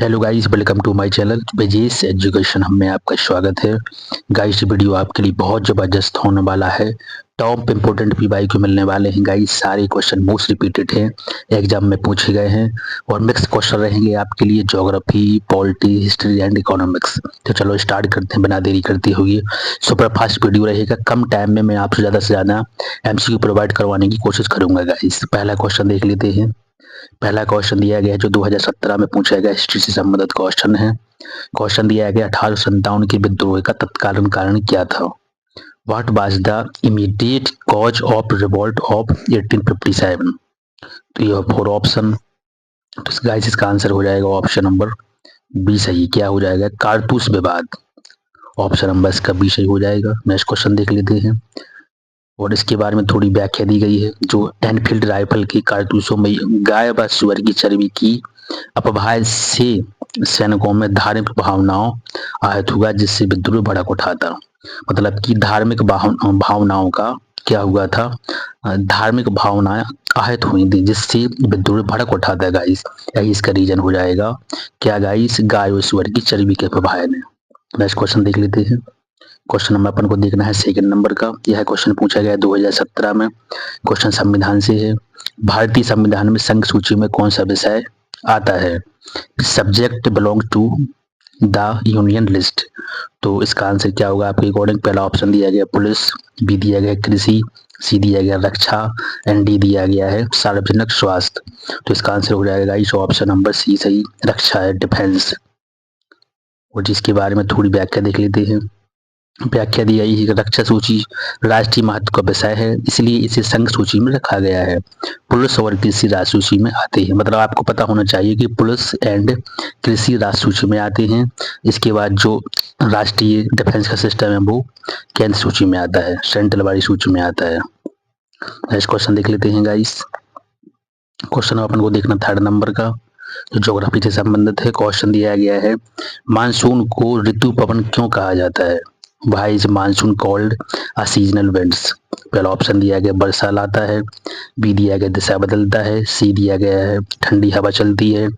Hello guys, welcome to my channel बेजेस education में आपका स्वागत है। गाइस, वीडियो आपके लिए बहुत ज़बरदस्त होने वाला है। टॉप इंपोर्टेंट पीवाई को मिलने वाले हैं गाइस। सारे क्वेश्चन मोस्ट रिपीटेड हैं, एग्जाम में पूछे गए हैं और मिक्स क्वेश्चन रहेंगे आपके लिए, geography, polity, history and economics. तो चलो स्टार्ट करते हैं बिना देरी करते हुए। सुपर फास्ट वीडियो रहेगा, कम टाइम में मैं आपसे ज़्यादा से ज़्यादा एमसीक्यू प्रोवाइड करवाने की कोशिश करूंगा गाइस। पहला क्वेश्चन देख लेते हैं। पहला क्वेश्चन दिया गया है जो 2017 में पूछा गया, हिस्ट्री से संबंधित क्वेश्चन है। क्वेश्चन दिया गया 1857 के विद्रोह का तत्कालीन कारण क्या था। What was the immediate cause of revolt of 1857। तो ये फोर ऑप्शन। तो गाइस इसका आंसर हो जाएगा ऑप्शन नंबर बी सही। क्या हो जाएगा? कारतूस विवाद। ऑप्शन नंबर इसका बी सही हो जाएगा। नेक्स्ट क्वेश्चन देख लेते हैं और इसके बारे में थोड़ी व्याख्या दी गई है। जो एनफील्ड राइफल की कारतूसों में गाय व सुअर की चर्बी की अपवाद से सैनिकों में धार्मिक भावनाओं आहत हुआ, जिससे विद्रोह भड़क उठा था। मतलब कि धार्मिक भावनाओं का क्या हुआ था? धार्मिक भावनाएं आहत हुई थी, जिससे विद्रोह भड़क उठा था गाइस। यही इसका रीजन हो जाएगा। क्या गाइस? गाय और सुअर की चर्बी के प्रभाव ने। नेक्स्ट क्वेश्चन देख लेते हैं। क्वेश्चन नंबर अपन को देखना है सेकंड नंबर का। यह क्वेश्चन पूछा गया है 2017 में। क्वेश्चन संविधान से है। भारतीय संविधान में संघ सूची में कौन सा विषय आता है? Subject belong to the union list. तो इसका आंसर क्या होगा आपके अकॉर्डिंग? पहला ऑप्शन दिया गया पुलिस, बी दिया गया कृषि, सी दिया गया रक्षा एंड डी दिया गया है सार्वजनिक स्वास्थ्य। तो इसका आंसर हो जाएगा इस ऑप्शन नंबर सी सही, रक्षा है, डिफेंस। और जिसके बारे में थोड़ी व्याख्या देख लेते हैं। व्याख्या दी गई है कि रक्षा सूची राष्ट्रीय महत्व का विषय है, इसलिए इसे संघ सूची में रखा गया है। पुलिस और कृषि राज्य सूची में आते हैं। मतलब आपको पता होना चाहिए कि पुलिस एंड कृषि राज्य सूची में आते हैं। इसके बाद जो राष्ट्रीय डिफेंस का सिस्टम है वो केंद्र सूची में आता है, सेंट्रल वाली सूची में आता है। नेक्स्ट क्वेश्चन देख लेते हैं गाइस। क्वेश्चन अपन को देखना थर्ड नंबर का, जो ज्योग्राफी से संबंधित है। क्वेश्चन दिया गया है मानसून को ऋतु पवन क्यों कहा जाता है? Why is monsoon called a seasonal winds. पहला ऑप्शन दिया गया वर्षा लाता है, बी दिया गया दिशा बदलता है, सी दिया गया है ठंडी हवा चलती है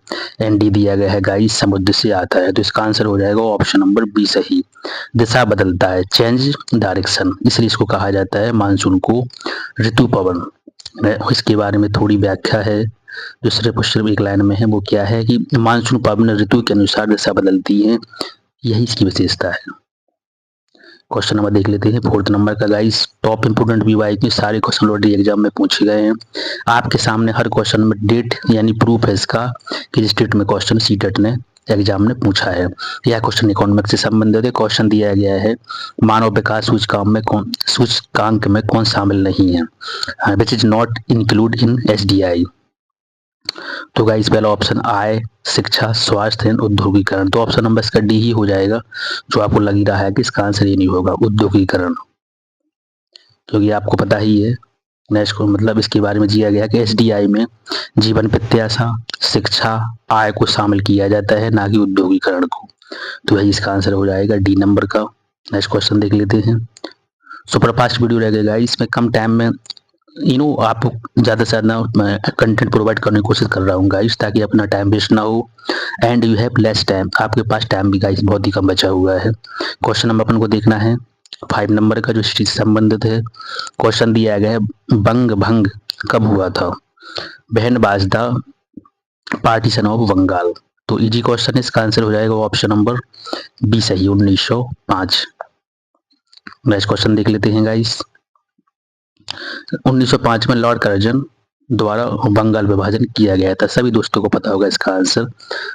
एंड डी दिया गया है गाइस समुद्र से आता है। तो इसका आंसर हो जाएगा ऑप्शन नंबर बी सही, दिशा बदलता है, चेंज डायरेक्शन, इसलिए इसको कहा जाता है मानसून को ऋतु पवन। इसके बारे में थोड़ी व्याख्या है जो सिर्फ और सिर्फ एक लाइन में है। वो क्या है कि मानसून पवन ऋतु के अनुसार दिशा बदलती है, यही इसकी विशेषता है। क्वेश्चन नंबर देख लेते हैं फोर्थ नंबर का गाइस। टॉप इंपोर्टेंट वीवाई के सारे क्वेश्चन ऑलरेडी एग्जाम में पूछे गए हैं। आपके सामने हर क्वेश्चन में डेट यानी प्रूफ है इसका कि जिस डेट में क्वेश्चन सीटेट ने एग्जाम ने पूछा है। यह क्वेश्चन इकोनॉमिक्स से संबंधित है। क्वेश्चन दिया गया है मानव विकास सूचकांक में कौन शामिल नहीं है, which is not include in SDI. तो गाइस पहला ऑप्शन आय, शिक्षा, स्वास्थ्य एंड उद्योगीकरण। तो ऑप्शन नंबर इसका डी ही हो जाएगा। जो आपको लग ही रहा है कि इसका आंसर ये नहीं होगा, उद्योगीकरण, क्योंकि आपको पता ही है। नेक्स्ट को मतलब इसके बारे में दिया गया कि एसडीआई में जीवन प्रत्याशा, शिक्षा, आय को शामिल किया जाता है, ना कि उद्योगीकरण को। तो यही इसका आंसर हो जाएगा डी नंबर का। नेक्स्ट क्वेश्चन देख लेते हैं। सुपरफास्ट वीडियो रहेगा, इसमें कम टाइम में आपको ज़्यादा से ज़्यादा कंटेंट प्रोवाइड करने की कोशिश कर रहा हूँ गाइस, ताकि अपना टाइम वेस्ट ना हो and you have less time. आपके पास टाइम भी गाइस बहुत ही कम बचा हुआ है। क्वेश्चन नंबर अपन को देखना है 5 नंबर का, जो हिस्ट्री से संबंधित है। क्वेश्चन दिया गया है बंग भंग कब हुआ था? बहन was the partition of Bengal. तो इजी क्वेश्चन है, इसका आंसर हो जाएगा ऑप्शन नंबर बी सही, 1905। नेक्स्ट क्वेश्चन देख लेते हैं गाइस। 1905 में लॉर्ड कर्जन द्वारा बंगाल विभाजन किया गया था। सभी दोस्तों को पता होगा इसका आंसर।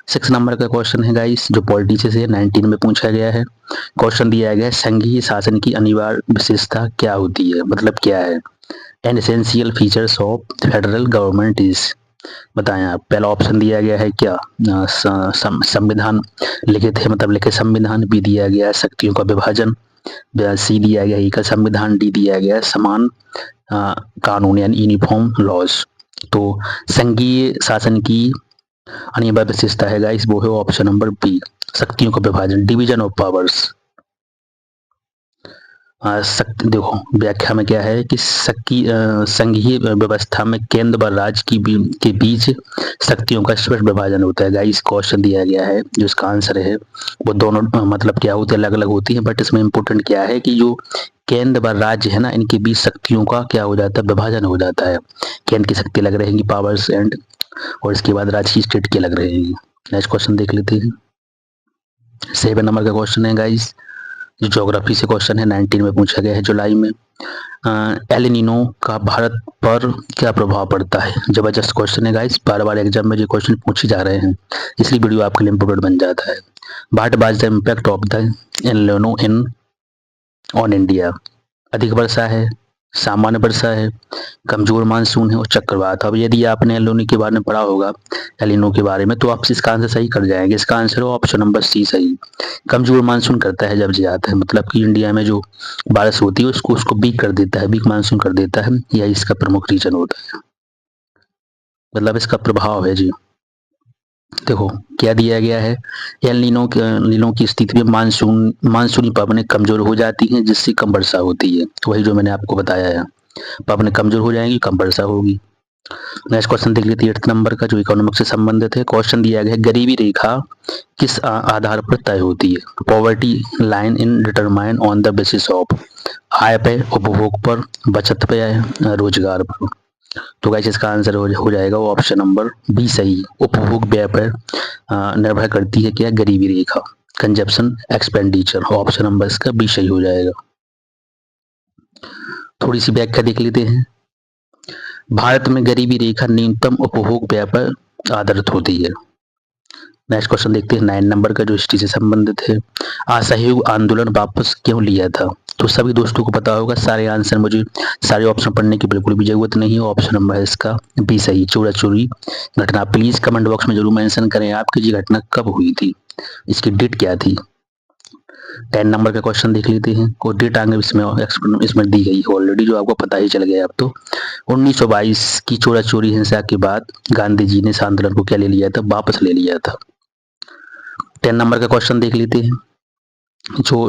6 नंबर का क्वेश्चन है गाइस, जो पॉलिटी से 19 में पूछा गया है। क्वेश्चन दिया गया है संघीय शासन की अनिवार्य विशेषता क्या होती है? मतलब क्या है? An essential features of federal government is. बताएं आप। पहला ऑप्शन दिया गया है क्या? संविधान लिखित है, मतलब लिखित संविधान। बी दिया गया है शक्तियों का विभाजन, सी दिया गया एकल संविधान, डी दिया गया समान कानून यानी यूनिफॉर्म लॉज। तो संघीय शासन की अनिवार्य विशेषता है गाइस, वो है ऑप्शन नंबर बी, शक्तियों का विभाजन, डिवीजन ऑफ पावर्स। देखो व्याख्या में क्या है कि संघीय व्यवस्था में केंद्र व राज्य के बीच शक्तियों का स्पष्ट विभाजन होता है। गाइस क्वेश्चन दिया गया है, जो इसका आंसर है वो दोनों मतलब क्या होते हैं, अलग अलग होती है, बट इसमें इम्पोर्टेंट क्या है कि जो केंद्र व राज्य है ना, इनके बीच शक्तियों का क्या हो जाता है, विभाजन हो जाता है। केंद्र की शक्ति अलग रहेंगी, पावर्स एंड, और इसके बाद राज्य की स्टेट की अलग रहेगी। नेक्स्ट क्वेश्चन देख लेते हैं। 7 नंबर का क्वेश्चन है गाइस, जो ज्योग्राफी से क्वेश्चन है, 19 में पूछा गया है जुलाई में। एल नीनो का भारत पर क्या प्रभाव पड़ता है? जबरदस्त क्वेश्चन है गाइस, बार बार एग्जाम में जो क्वेश्चन पूछे जा रहे हैं, इसलिए वीडियो आपके लिए इम्पोर्टेंट बन जाता है। What was the impact of the El Nino in on India? अधिक वर्षा है, सामान्य वर्षा है, कमजोर मानसून है और चक्रवात। अब यदि आपने एल नीनो के बारे में पढ़ा होगा, एल नीनो के बारे में, तो आप इसका आंसर सही कर जाएंगे। इसका आंसर हो ऑप्शन नंबर सी सही। कमजोर मानसून करता है जब आता है, मतलब कि इंडिया में जो बारिश होती है उसको वीक कर देता है, वीक मानसून कर देता है, यही इसका प्रमुख रीजन होता है, मतलब इसका प्रभाव है जी। देखो क्या दिया गया है, एल नीनो की स्थिति में मानसूनी पवनें कमजोर हो जाती हैं, जिससे कम वर्षा होती है। वही जो मैंने आपको बताया है, पवनें कमजोर हो जाएंगी, कम वर्षा होगी। नेक्स्ट क्वेश्चन देख लेते हैं 8 नंबर का, जो इकोनॉमिक से संबंधित है। क्वेश्चन दिया गया है, गरीबी रेखा किस आधार पर तय होती है? Poverty line in determine on the basis of, आय पे, उपभोग पर, बचत पे, या रोजगार पर। तो गाइस इसका आंसर हो जाएगा वो ऑप्शन नंबर बी सही। उपभोग व्यय पर निर्भर करती है क्या? गरीबी रेखा, कंजप्शन एक्सपेंडिचर। ऑप्शन नंबर इसका बी सही हो जाएगा। थोड़ी सी व्याख्या देख लेते हैं। भारत में गरीबी रेखा न्यूनतम उपभोग व्यय पर आधारित होती है। नेक्स्ट क्वेश्चन देखते हैं 9 नंबर का, जो हिस्ट्री से संबंधित है। असहयोग आंदोलन वापस क्यों लिया था? तो सभी दोस्तों को पता होगा, सारे आंसर मुझे सारे ऑप्शन पढ़ने की बिल्कुल भी जरूरत नहीं है। ऑप्शन नंबर है इसका बी सही, चोरा चोरी घटना। प्लीज कमेंट बॉक्स में जरूर मेंशन करें आपकी ये घटना कब हुई थी, इसकी डेट क्या थी। 10 नंबर का क्वेश्चन देख लेते हैं, और डेट आगे इसमें दी गई है ऑलरेडी, जो आपको पता ही चल गया अब तो। 1922 की चोरा चोरी हिंसा के बाद गांधी जी ने इस आंदोलन को क्या ले लिया था? वापस ले लिया था। 10 नंबर का क्वेश्चन देख लेते हैं, जो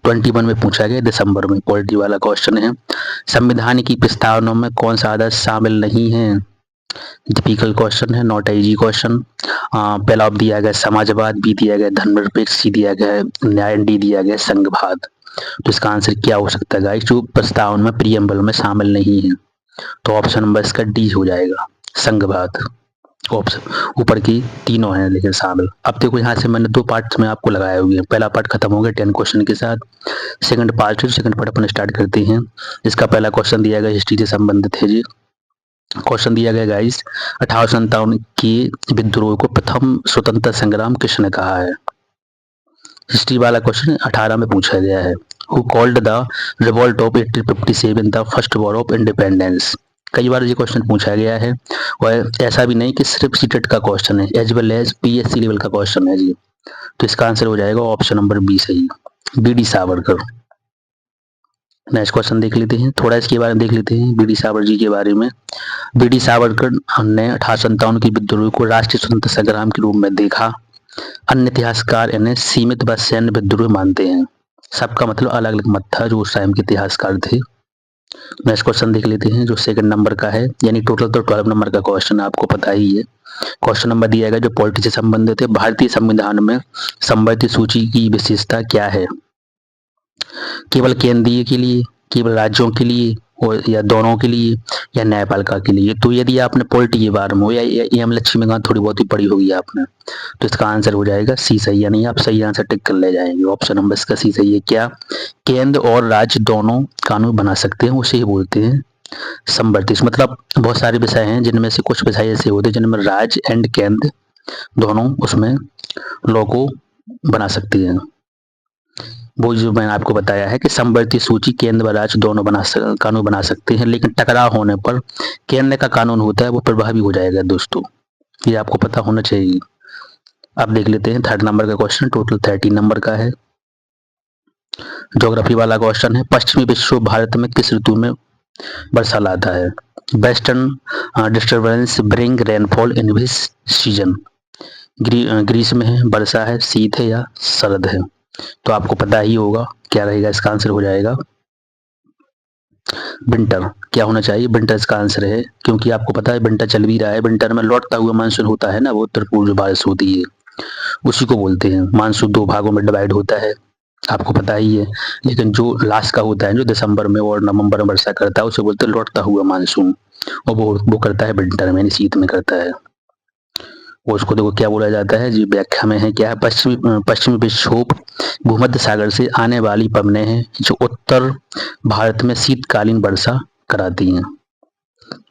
21 में पूछा गया दिसंबर में, पॉलिटी वाला क्वेश्चन है। संविधान की प्रस्तावना में कौन सा आदर्श शामिल नहीं है? डिफिकल्ट क्वेश्चन है, नॉट इजी क्वेश्चन। पहला दिया गया समाजवाद, बी दिया गया धर्मनिरपेक्ष, सी दिया गया न्याय, डी दिया गया संघवाद। तो इसका आंसर क्या हो सकता है गाइस, जो प्रस्तावना में प्रियम्बल में शामिल नहीं है? तो ऑप्शन नंबर इसका डी हो जाएगा, संघवाद। ऑप्शन ऊपर की तीनों हैं लेकिन शामिल। अब देखो यहाँ से मैंने 2 पार्ट्स में आपको लगाए हुए हैं, पहला पार्ट खत्म हो गया 10 क्वेश्चन के साथ। सेकंड पार्ट अपन स्टार्ट करते हैं। इसका पहला क्वेश्चन दिया गया हिस्ट्री से संबंधित है जी। क्वेश्चन दिया गया गाइस, 1857 के विद्रोह को प्रथम स्वतंत्रता संग्राम किसने कहा है? हिस्ट्री वाला क्वेश्चन 18 में पूछा गया है। Who called the revolt of 1857 the first war of independence? कई बार ये क्वेश्चन पूछा गया है, और ऐसा भी नहीं कि सिर्फ सीटेट का क्वेश्चन है, as well as PSC level का क्वेश्चन है जी। तो इसका आंसर हो जाएगा ऑप्शन नंबर बी सही, बीडी सावरकर। नेक्स्ट क्वेश्चन देख लेते हैं, थोड़ा इसके बारे में देख लेते हैं बीडी सावरकर जी के बारे में। बीडी सावरकर ने 1857 की विद्रोह को राष्ट्रीय स्वतंत्रता संग्राम के रूप में देखा। अन्य इतिहासकार इन्हें सीमित व सैन्य विद्रोह मानते हैं। सबका मतलब अलग अलग मत था जो उस टाइम के इतिहासकार थे। नेक्स्ट क्वेश्चन देख लेते हैं, जो सेकंड नंबर का है, यानी टोटल तो 12 नंबर का क्वेश्चन आपको पता ही है। क्वेश्चन नंबर दिया गया जो पॉलिटी से संबंधित है। भारतीय संविधान में संवैधानिक सूची की विशेषता क्या है? केवल केंद्रीय के लिए, केवल राज्यों के लिए, और या दोनों के लिए, या न्यायपालिका के लिए? तो यदि आपने पॉलिटी के बारे में हो या एम लक्ष्मीकांत थोड़ी बहुत ही पढ़ी होगी आपने, तो इसका आंसर हो जाएगा सी सही, यानी आप सही आंसर टिक कर ले जाएंगे। ऑप्शन नंबर इसका सी सही है। क्या केंद्र और राज्य दोनों कानून बना सकते हैं, उसे ही बोलते हैं संवैधानिक। मतलब बहुत सारे विषय हैं जिनमें से कुछ विषय ऐसे होते हैं जिनमें राज्य एंड केंद्र दोनों उसमें लॉ को बना सकते हैं। वो जो मैंने आपको बताया है कि संवैधानिक सूची केंद्र व राज्य दोनों कानून बना सकते हैं, लेकिन टकराव होने पर केंद्र का कानून होता है वो प्रभावी हो जाएगा दोस्तों, ये आपको पता होना चाहिए। अब देख लेते हैं 3rd नंबर का क्वेश्चन, टोटल 13 नंबर का है। ज्योग्राफी वाला क्वेश्चन है, पश्चिमी विश्व भारत में किस ऋतु में वर्षा लाता है? Western disturbance bring rainfall in which season? ग्रीष्म है, वर्षा है, शीत है, या शरद है? तो आपको पता ही होगा क्या रहेगा, इसका आंसर हो जाएगा विंटर क्या होना चाहिए? विंटर इसका आंसर है, क्योंकि आपको पता है विंटर चल भी रहा है। विंटर में लौटता हुआ मानसून होता है ना, वो उत्तर पूर्व बारिश होती है, उसी को बोलते हैं। मानसून दो भागों में डिवाइड होता है, आपको पता ही है। लेकिन जो लास्ट का होता है, जो दिसंबर में और नवंबर में वर्षा करता है, उसे बोलते हैं लौटता हुआ मानसून। और वो करता है विंटर में, शीत में करता है। और उसको देखो क्या बोला जाता है जी, व्याख्या में है क्या है, पश्चिमी विक्षोभ भूमध्य सागर से आने वाली पवनें हैं जो उत्तर भारत में शीतकालीन वर्षा कराती हैं।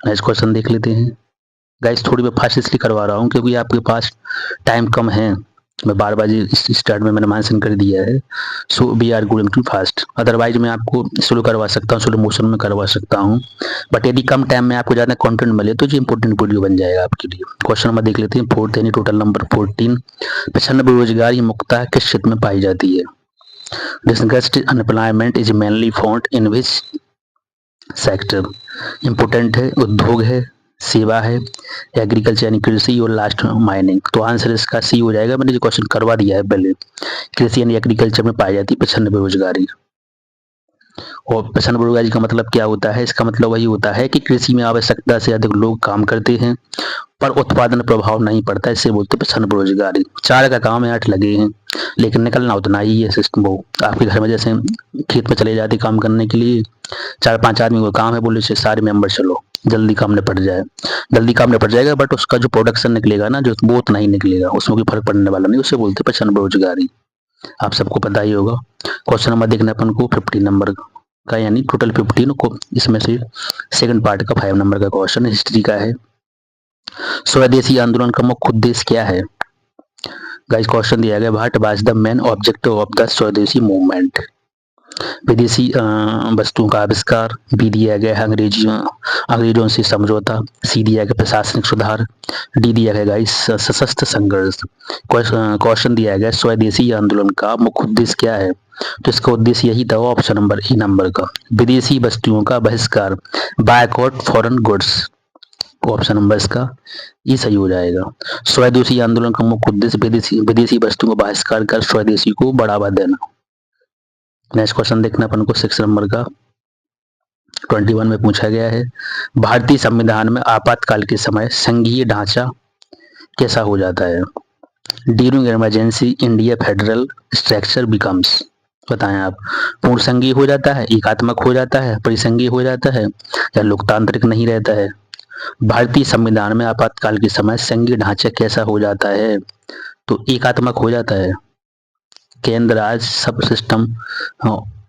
नेक्स्ट क्वेश्चन देख लेते हैं। गाइस थोड़ी मैं फास्ट इसलिए करवा रहा हूँ क्योंकि आपके पास टाइम कम है। मैं 12 बजे स्टार्ट में मैंने मेंशन कर दिया है, so we are going to fast. Otherwise मैं आपको स्लो करवा सकता हूँ, स्लो मोशन में करवा सकता हूँ, बट यदि कम टाइम में आपको ज़्यादा कंटेंट मिले तो ये इंपॉर्टेंट वीडियो बन जाएगा आपके लिए। क्वेश्चन नंबर देख लेते हैं, फोर्थ यानी टोटल नंबर 14। प्रचंड बेरोजगारी मुख्यतः किस क्षेत्र में पाई जाती है? Disgust unemployment is mainly found in which sector? Important है, उद्योग है, सेवा है, एग्रीकल्चर यानी कृषि, और लास्ट माइनिंग। तो आंसर इसका सी हो जाएगा। मैंने जो क्वेश्चन करवा दिया है पहले, कृषि यानी एग्रीकल्चर में पाई जाती है प्रचंड बेरोजगारी। और प्रचंड बेरोजगारी का मतलब क्या होता है? इसका मतलब वही होता है कि कृषि में आवश्यकता से अधिक लोग काम करते हैं पर उत्पादन प्रभाव नहीं पड़ता, इससे बोलते हैं प्रचंड बेरोजगारी। 4 का काम है, 8 लगे हैं, लेकिन निकलना उतना ही है सिस्टम। वो आपके घर में जैसे खेत में चले जाते काम करने के लिए, 4-5 आदमी को काम है, बोले से सारे मेंबर चलो जल्दी काम निपट जाए, जल्दी काम निपट जाएगा, बट उसका जो प्रोडक्शन निकलेगा ना, जो वो उतना ही निकलेगा, उसमें कोई फर्क पड़ने वाला नहीं, उसे बोलते प्रचंड बेरोजगारी। आप सबको पता ही होगा। क्वेश्चन नंबर देखना अपन को 15 नंबर का, यानी टोटल 15 को, इसमें से सेकंड पार्ट का 5 नंबर का क्वेश्चन हिस्ट्री का है। स्वदेशी आंदोलन का मुख्य उद्देश्य क्या है? गाइस क्वेश्चन दिया गया, what was the main objective of the स्वदेशी मूवमेंट? विदेशी वस्तुओं का आविष्कार। बी दिया गया है अंग्रेजों से समझौता। सी दिया गया प्रशासनिक सुधार। डी दिया गया गाइस सशस्त्र संघर्ष। क्वेश्चन दिया गया स्वदेशी आंदोलन का मुख्य उद्देश्य क्या है? तो इसका उद्देश्य यही था, ऑप्शन नंबर ई नंबर का, विदेशी वस्तुओं का बहिष्कार, boycott foreign goods. Option number इसका ये सही हो जाएगा। स्वदेशी आंदोलन का मुख्य उद्देश्य विदेशी विदेशी वस्तुओं का बहिष्कार कर स्वदेशी को बढ़ावा देना। नेक्स्ट क्वेश्चन देखना अपन को 6 नंबर का, 21 में पूछा गया है, भारतीय संविधान में आपातकाल के समय संघीय ढांचा कैसा हो जाता है? During emergency India federal structure becomes. बताएं आप, पूर्ण संघीय हो जाता है, एकात्मक हो जाता है, परिसंघीय हो जाता है, या लोकतांत्रिक नहीं रहता है? भारतीय संविधान में आपातकाल के समय संघीय ढांचा कैसा हो जाता है? तो एकात्मक हो जाता है। केंद्र राज्य सब सिस्टम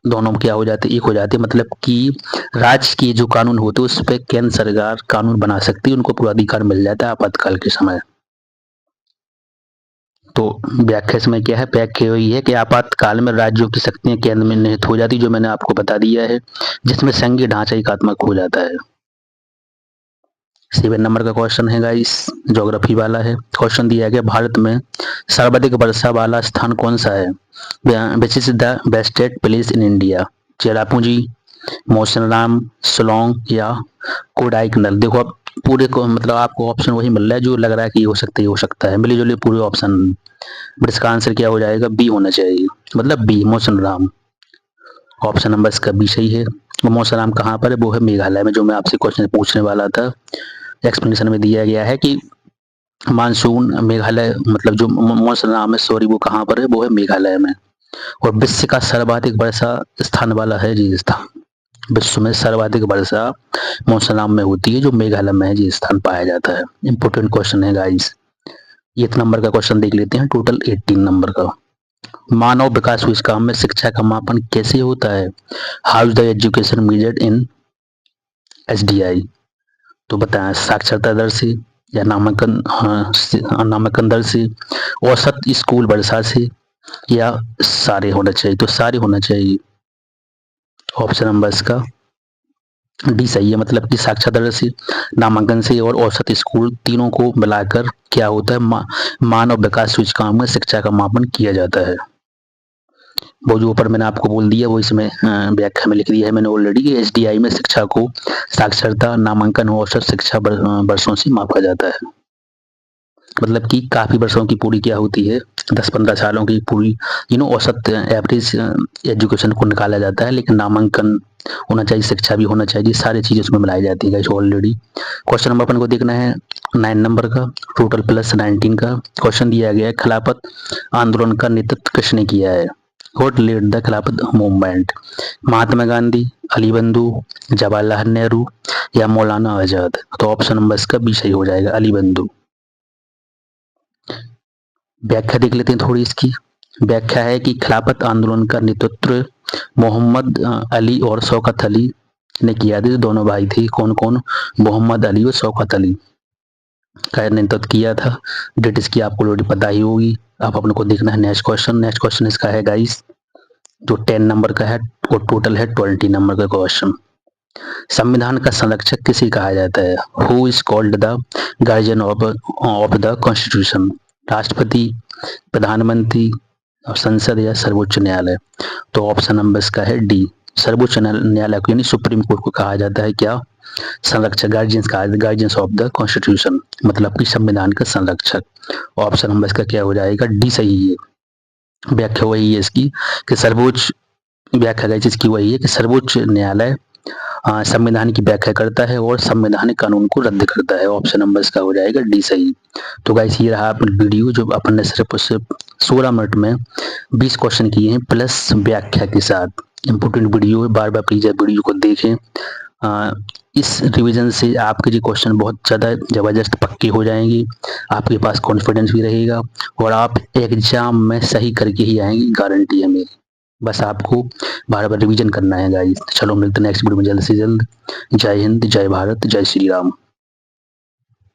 दोनों क्या हो जाते, एक हो जाते, मतलब कि राज्य की जो कानून होते उस पर केंद्र सरकार कानून बना सकती है, उनको पूरा अधिकार मिल जाता है आपातकाल के समय। तो व्याख्या इसमें क्या है? व्याख्या यही है कि आपातकाल में राज्यों की शक्तियां केंद्र में निहित हो जाती, जो मैंने आपको बता दिया है, जिसमें संघीय ढांचा एकात्मक हो जाता है। 7 नंबर का क्वेश्चन है गाइस, ज्योग्राफी वाला है। क्वेश्चन दिया गया, भारत में सर्वाधिक वर्षा वाला स्थान कौन सा है? Which is the wettest place in India? Cherrapunji, Mawsynram, Shillong, या कोडाईकनाल। देखो अब पूरे को मतलब आपको ऑप्शन वही मिल रहा है जो लग रहा है कि ये हो सकता है, ये हो सकता है, मिली जुली पूरे ऑप्शन, बट इसका आंसर क्या हो जाएगा? बी होना चाहिए, मतलब बी मौसनराम। ऑप्शन नंबर इसका बी सही है। मौसनराम कहाँ पर है? वो है मेघालय में, जो मैं आपसे क्वेश्चन पूछने वाला था। एक्सप्लेनेशन में दिया गया है कि मानसून मेघालय, मतलब जो मौसनराम है, सॉरी, वो कहाँ पर है? वो है मेघालय में। और विश्व का सर्वाधिक वर्षा स्थान वाला है राजस्थान। विश्व में सर्वाधिक वर्षा मौसनराम में होती है, जो मेघालय में है, ये स्थान पाया जाता है। इंपोर्टेंट क्वेश्चन है गाइस। 1 नंबर का क्वेश्चन देख लेते हैं, टोटल 18 नंबर का। मानव विकास सूचकांक में शिक्षा का मापन कैसे होता है? How is the education measured in SDI? तो बताएं, साक्षरता दर से, या नामांकन दर से, औसत स्कूल वर्षा से, या सारे होना चाहिए? तो सारे होना चाहिए। ऑप्शन नंबर इसका डी सही है, मतलब कि साक्षरता दर से, नामांकन से, और औसत स्कूल, तीनों को मिलाकर क्या होता है? मानव विकास सूचकांक में शिक्षा का मापन किया जाता है। वो जो ऊपर मैंने आपको बोल दिया, वो इसमें व्याख्या में लिख दिया है मैंने ऑलरेडी। एसडीआई में शिक्षा को साक्षरता, नामांकन और औसत शिक्षा वर्षों से मापा जाता है। मतलब कि काफ़ी वर्षों की पूरी क्या होती है, 10-15 सालों की पूरी औसत एवरेज एजुकेशन को निकाला जाता है, लेकिन नामांकन होना चाहिए, शिक्षा भी होना चाहिए, सारी चीज़ें उसमें मिलाई जाती है गाइस ऑलरेडी। क्वेश्चन नंबर अपन को देखना है 9 नंबर का, टोटल प्लस 19 का। क्वेश्चन दिया गया है, खिलाफत आंदोलन का नेतृत्व किसने किया है? व्हाट लीड द खिलाफत मूवमेंट? महात्मा गांधी, अली बंधु, जवाहरलाल नेहरू या मौलाना आजाद? तो ऑप्शन नंबर इसका बी सही हो जाएगा, अली बंधु। व्याख्या देख लेते हैं थोड़ी इसकी। व्याख्या है कि खिलाफत आंदोलन का नेतृत्व मोहम्मद अली और शौकत अली ने किया था। दोनों भाई थे, कौन कौन? मोहम्मद अली और शौकत अली का नेतृत्व किया था। डेट इसकी आपको ऑलरेडी पता ही होगी। अब अपन को देखना है नेक्स्ट क्वेश्चन। नेक्स्ट क्वेश्चन इसका है गाइस जो 10 नंबर का है और टोटल है 20 नंबर का क्वेश्चन। संविधान का संरक्षक किसे कहा जाता है? Who is called the guardian of the constitution? राष्ट्रपति, प्रधानमंत्री, संसद या सर्वोच्च न्यायालय? तो ऑप्शन नंबर इसका है डी, सर्वोच्च न्यायालय को यानी सुप्रीम कोर्ट को कहा जाता है क्या? संरक्षक, गार्जियंस ऑफ द कॉन्स्टिट्यूशन, मतलब कि संविधान का संरक्षक। ऑप्शन नंबर इसका क्या हो जाएगा? डी सही है। व्याख्या वही है इसकी कि सर्वोच्च व्याख्या इसकी वही है कि सर्वोच्च न्यायालय संविधान की व्याख्या करता है और संवैधानिक कानून को रद्द करता है। ऑप्शन नंबर इसका हो जाएगा डी सही। तो गाइस ये रहा अपन वीडियो जो अपन ने सिर्फ 16 मिनट में 20 क्वेश्चन किए हैं प्लस व्याख्या के साथ। इंपोर्टेंट वीडियो है, बार बार प्लीज वीडियो को देखें। इस रिवीजन से आपके जो क्वेश्चन बहुत ज़्यादा ज़बरदस्त पक्के हो जाएंगे, आपके पास कॉन्फिडेंस भी रहेगा और आप एग्जाम में सही करके ही आएंगे, गारंटी है मेरी। बस आपको बार बार रिवीजन करना है गाइस। चलो मिलते हैं नेक्स्ट वीडियो में जल्द से जल्द। जय हिंद, जय भारत, जय श्री राम।